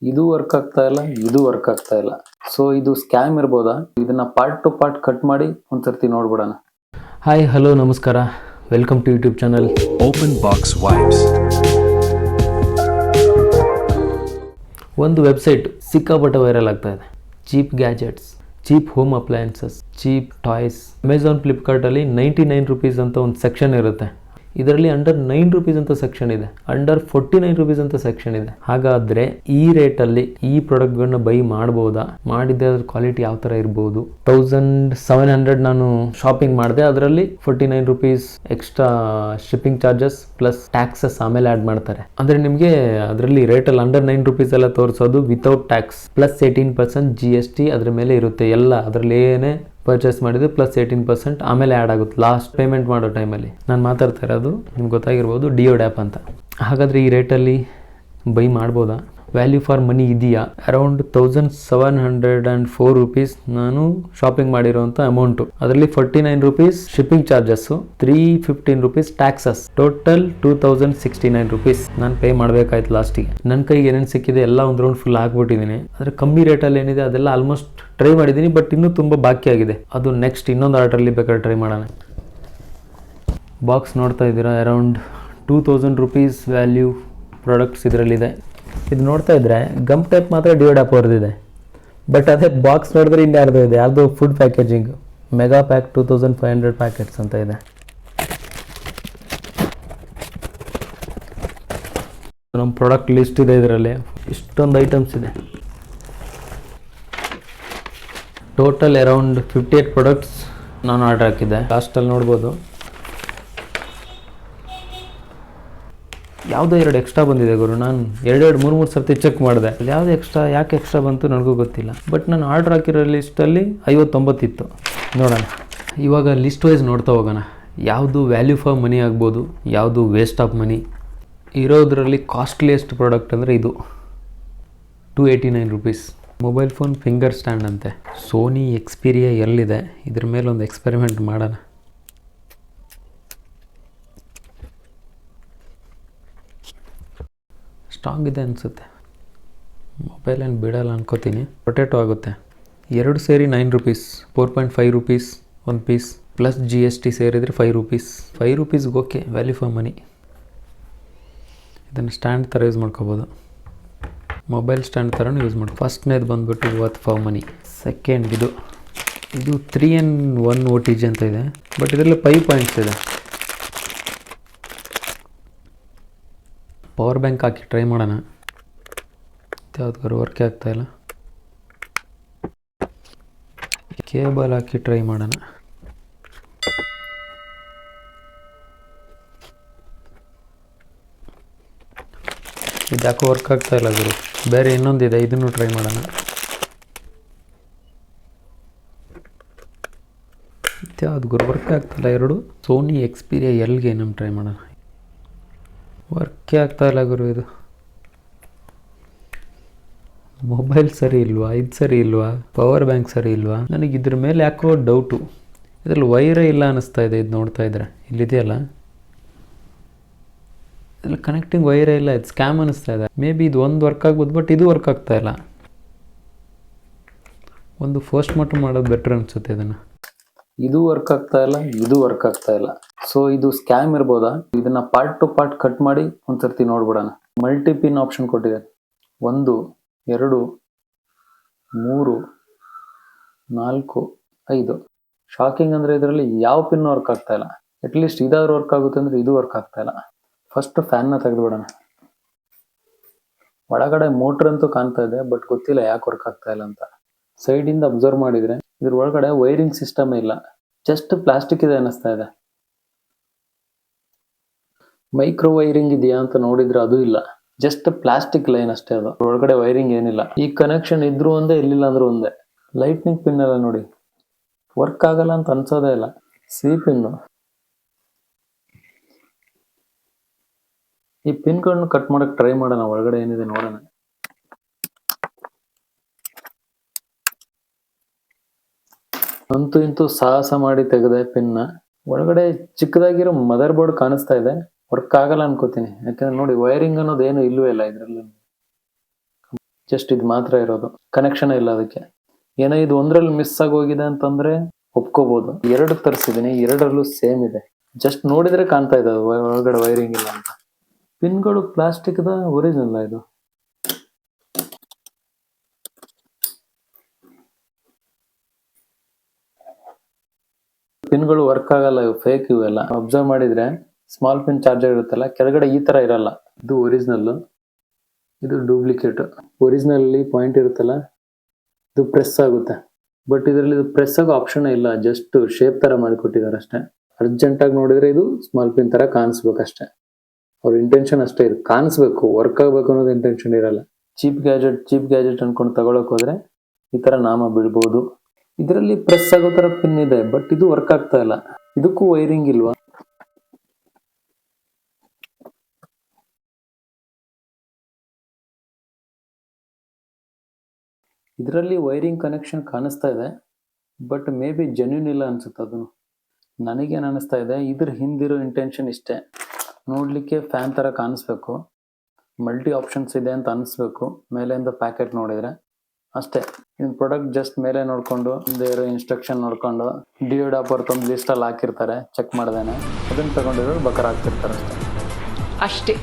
ಇದು ವರ್ಕ್ ಆಗ್ತಾ ಇಲ್ಲ, ಇದು ವರ್ಕ್ ಆಗ್ತಾ ಇಲ್ಲ. ಸೊ ಇದು ಸ್ಕ್ಯಾಮ್ ಇರ್ಬೋದಾ? ಇದನ್ನ ಪಾರ್ಟ್ ಟು ಪಾರ್ಟ್ ಕಟ್ ಮಾಡಿ ಒಂದ್ಸರ್ತಿ ನೋಡ್ಬಿಡೋಣ. ಹಾಯ್, ಹಲೋ, ನಮಸ್ಕಾರ. Welcome to YouTube channel open box vibes. ಒಂದು ವೆಬ್ಸೈಟ್ ಸಿಕ್ಕಾಪಟ್ಟೆ ವೈರಲ್ ಆಗ್ತಾ ಇದೆ. Cheap gadgets, cheap home appliances, cheap toys. Amazon, ಫ್ಲಿಪ್ಕಾರ್ಟಲ್ಲಿ 99 ರುಪೀಸ್ ಅಂತ ಒಂದು ಸೆಕ್ಷನ್ ಇರುತ್ತೆ. ಇದರಲ್ಲಿ ಅಂಡರ್ 9 ರುಪೀಸ್ ಅಂತ ಸೆಕ್ಷನ್ ಇದೆ, ಅಂಡರ್ 49 ರುಪೀಸ್ ಅಂತ ಸೆಕ್ಷನ್ ಇದೆ. ಹಾಗಾದರೆ ಈ ರೇಟಲ್ಲಿ ಈ ಪ್ರಾಡಕ್ಟ್ಗಳನ್ನ ಬೈ ಮಾಡ್ಬೋದಾ? ಮಾಡಿದ್ದೆ ಅದ್ರ ಕ್ವಾಲಿಟಿ ಯಾವ ಥರ ಇರ್ಬೋದು? 1700 ನಾನು ಶಾಪಿಂಗ್ ಮಾಡಿದೆ, ಅದರಲ್ಲಿ 49 rupees extra shipping charges plus taxes ಆಮೇಲೆ ಆ್ಯಡ್ ಮಾಡ್ತಾರೆ. ಅಂದರೆ ನಿಮಗೆ ಅದರಲ್ಲಿ ರೇಟಲ್ಲಿ ಅಂಡರ್ 9 ರುಪೀಸ್ ಎಲ್ಲ ತೋರಿಸೋದು ವಿತೌಟ್ ಟ್ಯಾಕ್ಸ್ ಪ್ಲಸ್ 18% GST ಅದ್ರ ಮೇಲೆ ಇರುತ್ತೆ. ಎಲ್ಲ ಅದರಲ್ಲಿ ಏನೇ ಪರ್ಚೇಸ್ ಮಾಡಿದ್ದು ಪ್ಲಸ್ 18% ಆಮೇಲೆ ಆ್ಯಡ್ ಆಗುತ್ತೆ ಲಾಸ್ಟ್ ಪೇಮೆಂಟ್ ಮಾಡೋ ಟೈಮಲ್ಲಿ. ನಾನು ಮಾತಾಡ್ತಾ ಇರೋದು ನಿಮ್ಗೆ ಗೊತ್ತಾಗಿರ್ಬೋದು ಡಿಯೋಡ್ ಆ್ಯಪ್ ಅಂತ. ಹಾಗಾದರೆ ಈ ರೇಟಲ್ಲಿ ಬೈ ಮಾಡ್ಬೋದಾ? ವ್ಯಾಲ್ಯೂ ಫಾರ್ ಮನಿ ಇದೆಯಾ? ಅರೌಂಡ್ 1704 ರುಪೀಸ್ ನಾನು ಶಾಪಿಂಗ್ ಮಾಡಿರೋಂಥ ಅಮೌಂಟು. ಅದರಲ್ಲಿ 49 rupees shipping charges, 315 rupees taxes, total 2069 rupees ನಾನು ಪೇ ಮಾಡಬೇಕಾಯ್ತು ಲಾಸ್ಟಿಗೆ. ನನ್ನ ಕೈಗೆ ಏನೇನು ಸಿಕ್ಕಿದೆ ಎಲ್ಲ ಒಂದು ರೌಂಡ್ ಫುಲ್ ಹಾಕ್ಬಿಟ್ಟಿದ್ದೀನಿ. ಆದರೆ ಕಮ್ಮಿ ರೇಟಲ್ಲಿ ಏನಿದೆ ಅದೆಲ್ಲ ಆಲ್ಮೋಸ್ಟ್ ಟ್ರೈ ಮಾಡಿದ್ದೀನಿ, ಬಟ್ ಇನ್ನೂ ತುಂಬ ಬಾಕಿ ಆಗಿದೆ. ಅದು ನೆಕ್ಸ್ಟ್ ಇನ್ನೊಂದು ಆರ್ಡ್ರಲ್ಲಿ ಬೇಕಾದ್ರೆ ಟ್ರೈ ಮಾಡೋಣ. ಬಾಕ್ಸ್ ನೋಡ್ತಾ ಇದ್ದೀರಾ, ಅರೌಂಡ್ 2000 ರುಪೀಸ್ ವ್ಯಾಲ್ಯೂ ಪ್ರಾಡಕ್ಟ್ಸ್ ಇದರಲ್ಲಿದೆ. ಇದು ನೋಡ್ತಾ ಇದ್ರೆ ಗಮ್ ಟೈಪ್ ಮಾತ್ರ ಡಿಯೋಡ್ ಆ್ಯಪ್ ಅವ್ರದ್ದಿದೆ, ಬಟ್ ಅದೇ ಬಾಕ್ಸ್ ನೋಡಿದ್ರೆ ಇನ್ಯಾರ್ದು ಇದೆ, ಯಾರ್ದು food packaging mega pack 2500 packets ಅಂತ ಇದೆ. ನಮ್ಮ ಪ್ರಾಡಕ್ಟ್ ಲಿಸ್ಟ್ ಇದೆ ಇದರಲ್ಲಿ, ಇಷ್ಟೊಂದು ಐಟಮ್ಸ್ ಇದೆ. ಟೋಟಲ್ ಅರೌಂಡ್ 58 ಪ್ರಾಡಕ್ಟ್ಸ್ ನಾನು ಆರ್ಡರ್ ಹಾಕಿದ್ದೆ. ಲಾಸ್ಟಲ್ಲಿ ನೋಡ್ಬೋದು ಯಾವುದೋ 2 ಎಕ್ಸ್ಟ್ರಾ ಬಂದಿದೆ ಗುರು. ನಾನು 2-3 ಸರ್ತಿ ಚೆಕ್ ಮಾಡಿದೆ, ಯಾವುದು ಎಕ್ಸ್ಟ್ರಾ, ಯಾಕೆ ಎಕ್ಸ್ಟ್ರಾ ಬಂತು ನನಗೂ ಗೊತ್ತಿಲ್ಲ. ಬಟ್ ನಾನು ಆರ್ಡ್ರ್ ಹಾಕಿರೋ ಲಿಸ್ಟಲ್ಲಿ 59 ಇತ್ತು. ನೋಡೋಣ, ಇವಾಗ ಲಿಸ್ಟ್ ವೈಸ್ ನೋಡ್ತಾ ಹೋಗೋಣ. ಯಾವುದು ವ್ಯಾಲ್ಯೂ ಫಾರ್ ಮನಿ ಆಗ್ಬೋದು, ಯಾವುದು ವೇಸ್ಟ್ ಆಫ್ ಮನಿ. ಇರೋದ್ರಲ್ಲಿ ಕಾಸ್ಟ್ಲಿಯೆಸ್ಟ್ ಪ್ರಾಡಕ್ಟ್ ಅಂದರೆ ಇದು 289 rupees. Mobile phone finger stand ಅಂತೆ. ಸೋನಿ ಎಕ್ಸ್ಪೀರಿಯಾ ಎಲ್ಲಿದೆ, ಇದ್ರ ಮೇಲೆ ಒಂದು ಎಕ್ಸ್ಪೆರಿಮೆಂಟ್ ಮಾಡೋಣ. ಸ್ಟ್ರಾಂಗ್ ಇದೆ ಅನಿಸುತ್ತೆ, ಮೊಬೈಲ್ ಏನು ಬಿಡಲ್ಲ ಅನ್ಕೋತೀನಿ. ರೊಟೇಟೋ ಆಗುತ್ತೆ. 2 ಸೇರಿ 9 ರುಪೀಸ್, 4.5 ರುಪೀಸ್ ಒಂದು ಪೀಸ್, ಪ್ಲಸ್ GST ಸೇರಿದರೆ 5 ರುಪೀಸ್. 5 ರುಪೀಸ್ಗೆ ಓಕೆ, ವ್ಯಾಲ್ಯೂ ಫಾರ್ ಮನಿ. ಇದನ್ನು ಸ್ಟ್ಯಾಂಡ್ ಥರ ಯೂಸ್ ಮಾಡ್ಕೋಬೋದು, ಮೊಬೈಲ್ ಸ್ಟ್ಯಾಂಡ್ ಥರನೂ ಯೂಸ್ ಮಾಡಿ. ಫಸ್ಟ್ನೇದು ಬಂದುಬಿಟ್ಟು ವರ್ತ್ ಫಾರ್ ಮನಿ. ಸೆಕೆಂಡ್ ಇದು 3-in-1 OTG ಅಂತ ಇದೆ, ಬಟ್ ಇದರಲ್ಲಿ 5 ಪಾಯಿಂಟ್ಸ್ ಇದೆ. ಪವರ್ ಬ್ಯಾಂಕ್ ಹಾಕಿ ಟ್ರೈ ಮಾಡೋಣ, ಯಾವುದಾದ್ರು ವರ್ಕೇ ಆಗ್ತಾಯಿಲ್ಲ. ಕೇಬಲ್ ಹಾಕಿ ಟ್ರೈ ಮಾಡೋಣ. ಇದು ಯಾಕೋ ವರ್ಕ್ ಆಗ್ತಾಯಿಲ್ಲ ಗುರು. ಬೇರೆ ಇನ್ನೊಂದಿದೆ, ಇದನ್ನು ಟ್ರೈ ಮಾಡೋಣ. ಯಾವ್ದು ಗುರು ವರ್ಕ್ ಆಗ್ತಾಯಿಲ್ಲ ಎರಡು. ಸೋನಿ ಎಕ್ಸ್ಪೀರಿಯಾ ಎಲ್ಗೆ ನಮ್ಮ ಟ್ರೈ ಮಾಡೋಣ. ವರ್ಕೇ ಆಗ್ತಾಯಿಲ್ಲ ಗುರು. ಇದು ಮೊಬೈಲ್ ಸರಿ ಇಲ್ವಾ, ಇದು ಸರಿ ಇಲ್ವಾ, ಪವರ್ ಬ್ಯಾಂಕ್ ಸರಿ ಇಲ್ವಾ? ನನಗೆ ಇದ್ರ ಮೇಲೆ ಯಾಕೋ ಡೌಟು. ಇದರಲ್ಲಿ ವೈರೇ ಇಲ್ಲ ಅನ್ನಿಸ್ತಾ ಇದೆ. ಇದು ನೋಡ್ತಾ ಇದ್ರೆ ಇಲ್ಲಿದೆಯಲ್ಲ, ಇದ್ರಲ್ಲಿ ಕನೆಕ್ಟಿಂಗ್ ವೈರೇ ಇಲ್ಲ. ಇದು ಸ್ಕ್ಯಾಮ್ ಅನ್ನಿಸ್ತಾ ಇದೆ. ಮೇ ಬಿ ಇದು ಒಂದು ವರ್ಕ್ ಆಗ್ಬೋದು, ಬಟ್ ಇದು ವರ್ಕ್ ಆಗ್ತಾಯಿಲ್ಲ. ಒಂದು ಫಸ್ಟ್ ಮಾರ್ಟಮ್ ಮಾಡೋದು ಬೆಟ್ರ್ ಅನಿಸುತ್ತೆ. ಇದು ವರ್ಕ್ ಆಗ್ತಾ ಇಲ್ಲ, ಇದು ವರ್ಕ್ ಆಗ್ತಾ ಇಲ್ಲ. ಸೊ ಇದು ಸ್ಕ್ಯಾಮ್ ಇರ್ಬೋದಾ? ಇದನ್ನ ಪಾರ್ಟ್ ಟು ಪಾರ್ಟ್ ಕಟ್ ಮಾಡಿ ಒಂದ್ಸರ್ತಿ ನೋಡ್ಬಿಡೋಣ. ಮಲ್ಟಿ ಪಿನ್ ಆಪ್ಷನ್ ಕೊಟ್ಟಿದೆ. 1, 2, 3, 4, 5. ಶಾಕಿಂಗ್ ಅಂದರೆ ಇದರಲ್ಲಿ ಯಾವ ಪಿನ್ ವರ್ಕ್ ಆಗ್ತಾ ಇಲ್ಲ. ಅಟ್ಲೀಸ್ಟ್ ಇದಾದ್ರೂ ವರ್ಕ್ ಆಗುತ್ತೆ ಅಂದರೆ ಇದು ವರ್ಕ್ ಆಗ್ತಾ ಇಲ್ಲ. ಫಸ್ಟ್ ಫ್ಯಾನ್ನ ತೆಗೆದುಬಿಡೋಣ. ಒಳಗಡೆ ಮೋಟ್ರ್ ಅಂತೂ ಕಾಣ್ತಾ ಇದೆ, ಬಟ್ ಗೊತ್ತಿಲ್ಲ ಯಾಕೆ ವರ್ಕ್ ಆಗ್ತಾ ಇಲ್ಲ ಅಂತ. ಸೈಡಿಂದ ಅಬ್ಸರ್ವ್ ಮಾಡಿದರೆ ಇದ್ರ ಒಳಗಡೆ ವೈರಿಂಗ್ ಸಿಸ್ಟಮ್ ಇಲ್ಲ, ಜಸ್ಟ್ ಪ್ಲಾಸ್ಟಿಕ್ ಇದೆ ಅನ್ನಿಸ್ತಾ ಇದೆ. ಮೈಕ್ರೋ ವೈರಿಂಗ್ ಇದೆಯಾ ಅಂತ ನೋಡಿದ್ರೆ ಅದು ಇಲ್ಲ, ಜಸ್ಟ್ ಪ್ಲಾಸ್ಟಿಕ್ ಲೈನ್ ಅಷ್ಟೇ. ಅದು ಒಳಗಡೆ ವೈರಿಂಗ್ ಏನಿಲ್ಲ. ಈ ಕನೆಕ್ಷನ್ ಇದ್ರೂ ಒಂದೇ, ಇರ್ಲಿಲ್ಲ ಅಂದ್ರೂ ಒಂದೇ. ಲೈಟ್ನಿಂಗ್ ಪಿನ್ ಎಲ್ಲ ನೋಡಿ, ವರ್ಕ್ ಆಗಲ್ಲ ಅಂತ ಅನ್ಸೋದೇ ಇಲ್ಲ. C pin. ಈ ಪಿನ್ಗಳನ್ನು ಕಟ್ ಮಾಡಕ್ ಟ್ರೈ ಮಾಡೋಣ, ಒಳಗಡೆ ಏನಿದೆ ನೋಡೋಣ. ಅಂತೂ ಇಂತೂ ಸಾಹಸ ಮಾಡಿ ತೆಗೆದೆ ಪಿನ್ನ. ಒಳಗಡೆ ಚಿಕ್ಕದಾಗಿರೋ ಮದರ್ ಬೋರ್ಡ್ ಕಾಣಿಸ್ತಾ ಇದೆ, ವರ್ಕ್ ಆಗಲ್ಲ ಅನ್ಕೋತೀನಿ. ಯಾಕಂದ್ರೆ ನೋಡಿ, ವೈರಿಂಗ್ ಅನ್ನೋದು ಏನು ಇಲ್ವೇ ಇಲ್ಲ ಇದ್ರಲ್ಲಿ. ಜಸ್ಟ್ ಇದು ಮಾತ್ರ ಇರೋದು, ಕನೆಕ್ಷನ್ ಇಲ್ಲ ಅದಕ್ಕೆ. ಏನೋ ಇದು ಒಂದ್ರಲ್ಲಿ ಮಿಸ್ ಆಗಿ ಹೋಗಿದೆ ಅಂತಂದ್ರೆ ಒಪ್ಕೋಬಹುದು. ಎರಡು ತರಿಸಿದೀನಿ, ಎರಡರಲ್ಲೂ ಸೇಮ್ ಇದೆ. ಜಸ್ಟ್ ನೋಡಿದ್ರೆ ಕಾಣ್ತಾ ಇದೆ ಅದು ಒಳಗಡೆ ವೈರಿಂಗ್ ಇಲ್ಲ ಅಂತ. ಪಿನ್ಗಳು ಪ್ಲಾಸ್ಟಿಕ್ ದ, ಒರಿಜಿನಲ್ ಇದು. ಪಿನ್ಗಳು ವರ್ಕ್ ಆಗಲ್ಲ, ಇವು ಫೇಕ್ ಇವೆಲ್ಲ. ಅಬ್ಸರ್ವ್ ಮಾಡಿದ್ರೆ ಸ್ಮಾಲ್ ಪಿನ್ ಚಾರ್ಜರ್ ಇರುತ್ತಲ್ಲ, ಕೆಳಗಡೆ ಈ ತರ ಇರಲ್ಲ. ಇದು ಒರಿಜಿನಲ್, ಇದು ಡೂಪ್ಲಿಕೇಟ್. ಒರಿಜಿನಲ್ ಅಲ್ಲಿ ಪಾಯಿಂಟ್ ಇರುತ್ತಲ್ಲ, ಇದು ಪ್ರೆಸ್ ಆಗುತ್ತೆ. ಬಟ್ ಇದರಲ್ಲಿ ಇದು ಪ್ರೆಸ್ ಆಗೋ ಆಪ್ಷನ್ ಇಲ್ಲ, ಜಸ್ಟ್ ಶೇಪ್ ತರ ಮಾಡಿಕೊಟ್ಟಿದ್ದಾರೆ ಅಷ್ಟೇ. ಅರ್ಜೆಂಟ್ ಆಗಿ ನೋಡಿದ್ರೆ ಇದು ಸ್ಮಾಲ್ ಪಿನ್ ತರ ಕಾಣಿಸ್ಬೇಕಷ್ಟೇ. ಅವ್ರ ಇಂಟೆನ್ಷನ್ ಅಷ್ಟೇ, ಇದು ಕಾಣಿಸ್ಬೇಕು, ವರ್ಕ್ ಆಗ್ಬೇಕು ಅನ್ನೋದು ಇಂಟೆನ್ಷನ್ ಇರಲ್ಲ. ಚೀಪ್ ಗ್ಯಾಜೆಟ್ ಅನ್ಕೊಂಡು ತಗೊಳಕ್ ಹೋದ್ರೆ ಈ ತರ ನಾಮ ಬೀಳ್ಬೋದು. ಇದರಲ್ಲಿ ಪ್ರೆಸ್ ಆಗೋ ತರ ಪಿನ್ ಇದೆ, ಬಟ್ ಇದು ವರ್ಕ್ ಆಗ್ತಾ ಇಲ್ಲ. ಇದಕ್ಕೂ ವೈರಿಂಗ್ ಇಲ್ವಾ? ಇದರಲ್ಲಿ ವೈರಿಂಗ್ ಕನೆಕ್ಷನ್ ಕಾಣಿಸ್ತಾ ಇದೆ, ಬಟ್ ಮೇ ಬಿ ಜೆನ್ಯೂನ್ ಇಲ್ಲ ಅನ್ಸುತ್ತೆ. ಅದನ್ನು ನನಗೇನು ಅನಿಸ್ತಾ ಇದೆ, ಇದ್ರ ಹಿಂದಿರೋ ಇಂಟೆನ್ಷನ್ ಇಷ್ಟೇ, ನೋಡ್ಲಿಕ್ಕೆ ಫ್ಯಾನ್ ತರ ಕಾಣಿಸ್ಬೇಕು, ಮಲ್ಟಿ ಆಪ್ಷನ್ಸ್ ಇದೆ ಅಂತ ಅನಿಸ್ಬೇಕು ಮೇಲೆಯಿಂದ ಪ್ಯಾಕೆಟ್ ನೋಡಿದ್ರೆ ಅಷ್ಟೇ. ಇನ್ ಪ್ರಾಡಕ್ಟ್ ಜಸ್ಟ್ ಮೇಲೆ ನೋಡ್ಕೊಂಡು ಬೇರೆ ಇನ್ಸ್ಟ್ರಕ್ಷನ್ ನೋಡ್ಕೊಂಡು ಡಿಯೋಡಾಪರ್ ತಂದು ಲಿಸ್ಟಲ್ಲಿ ಹಾಕಿರ್ತಾರೆ, ಚೆಕ್ ಮಾಡ್ದೇನೆ ಅದನ್ನ ತಗೊಂಡಿರೋರು ಬಕರ್ ಹಾಕ್ತಿರ್ತಾರೆ ಅಷ್ಟೇ.